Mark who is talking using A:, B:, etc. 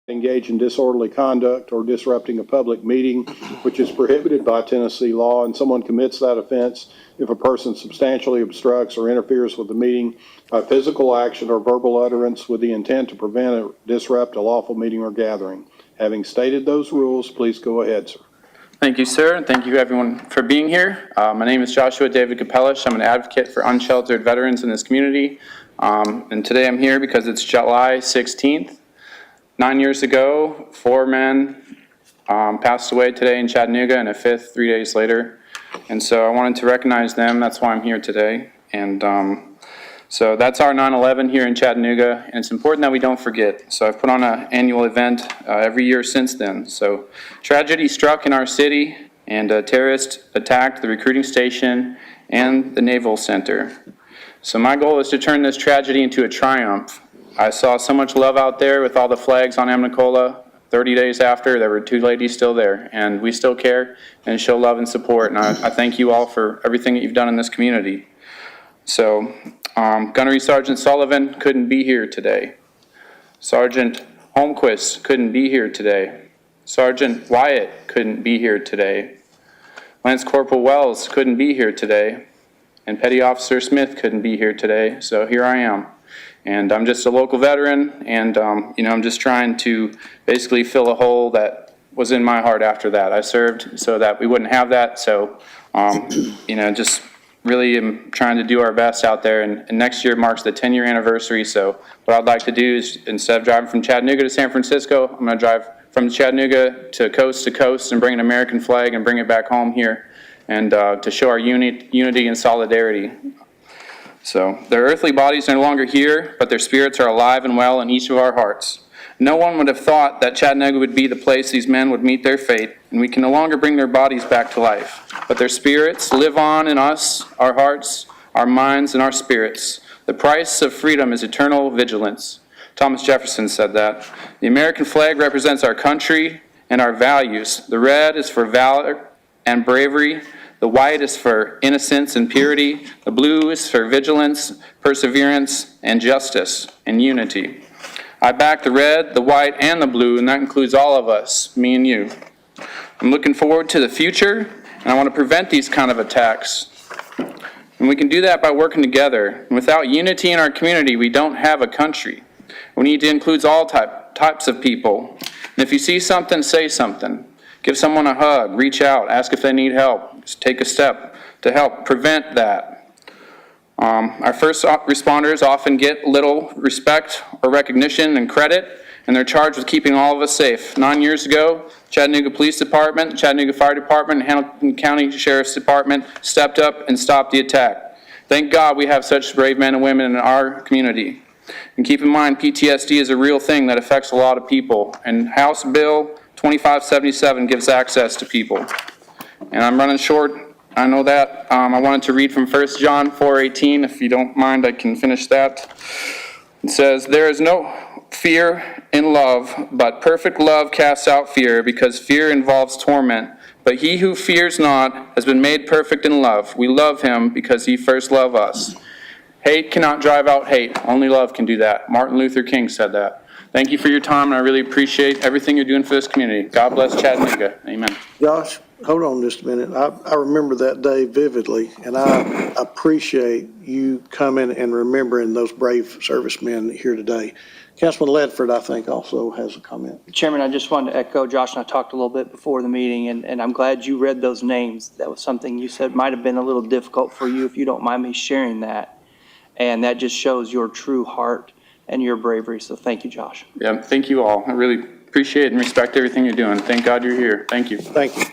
A: engage in disorderly conduct or disrupting a public meeting, which is prohibited by Tennessee law, and someone commits that offense if a person substantially obstructs or interferes with the meeting by physical action or verbal utterance with the intent to prevent or disrupt a lawful meeting or gathering. Having stated those rules, please go ahead, sir.
B: Thank you, sir, and thank you everyone for being here. My name is Joshua David Kapellusch. I'm an advocate for unsheltered veterans in this community, and today I'm here because it's July 16th. 9 years ago, 4 men passed away today in Chattanooga, and a 5th 3 days later. And so I wanted to recognize them. That's why I'm here today. And so that's our 9/11 here in Chattanooga, and it's important that we don't forget. So I've put on an annual event every year since then. So tragedy struck in our city, and a terrorist attacked the recruiting station and the Naval Center. So my goal is to turn this tragedy into a triumph. I saw so much love out there with all the flags on Amnicola. 30 days after, there were 2 ladies still there, and we still care and show love and support. And I thank you all for everything that you've done in this community. So, Gunnery Sergeant Sullivan couldn't be here today. Sergeant Holmquist couldn't be here today. Sergeant Wyatt couldn't be here today. Lance Corporal Wells couldn't be here today. And Petty Officer Smith couldn't be here today, so here I am. And I'm just a local veteran, and I'm just trying to basically fill a hole that was in my heart after that. I served so that we wouldn't have that, so just really am trying to do our best out there. And next year marks the 10-year anniversary, so what I'd like to do is, instead of driving from Chattanooga to San Francisco, I'm going to drive from Chattanooga to coast and bring an American flag and bring it back home here, and to show our unity and solidarity. So their earthly bodies are no longer here, but their spirits are alive and well in each of our hearts. No one would have thought that Chattanooga would be the place these men would meet their fate, and we can no longer bring their bodies back to life. But their spirits live on in us, our hearts, our minds, and our spirits. The price of freedom is eternal vigilance. Thomas Jefferson said that. The American flag represents our country and our values. The red is for valor and bravery. The white is for innocence and purity. The blue is for vigilance, perseverance, and justice and unity. I back the red, the white, and the blue, and that includes all of us, me and you. I'm looking forward to the future, and I want to prevent these kind of attacks. And we can do that by working together. And without unity in our community, we don't have a country. We need to include all types of people. And if you see something, say something. Give someone a hug, reach out, ask if they need help. Just take a step to help prevent that. Our first responders often get little respect or recognition and credit, and they're charged with keeping all of us safe. 9 years ago, Chattanooga Police Department, Chattanooga Fire Department, and Hamilton County Sheriff's Department stepped up and stopped the attack. Thank God we have such brave men and women in our community. And keep in mind, PTSD is a real thing that affects a lot of people, and House Bill 2577 gives access to people. And I'm running short, I know that. I wanted to read from 1 John 4:18. If you don't mind, I can finish that. It says, "There is no fear in love, but perfect love casts out fear, because fear involves torment. But he who fears not has been made perfect in love. We love him because he first loved us." Hate cannot drive out hate. Only love can do that. Martin Luther King said that. Thank you for your time, and I really appreciate everything you're doing for this community. God bless Chattanooga. Amen.
C: Josh, hold on just a minute. I remember that day vividly, and I appreciate you coming and remembering those brave servicemen here today. Councilman Ledford, I think, also has a comment.
D: Chairman, I just wanted to echo Josh, and I talked a little bit before the meeting, and I'm glad you read those names. That was something you said might have been a little difficult for you, if you don't mind me sharing that. And that just shows your true heart and your bravery. So thank you, Josh.
B: Yeah, thank you all. I really appreciate and respect everything you're doing. Thank God you're here. Thank you.
C: Thank you.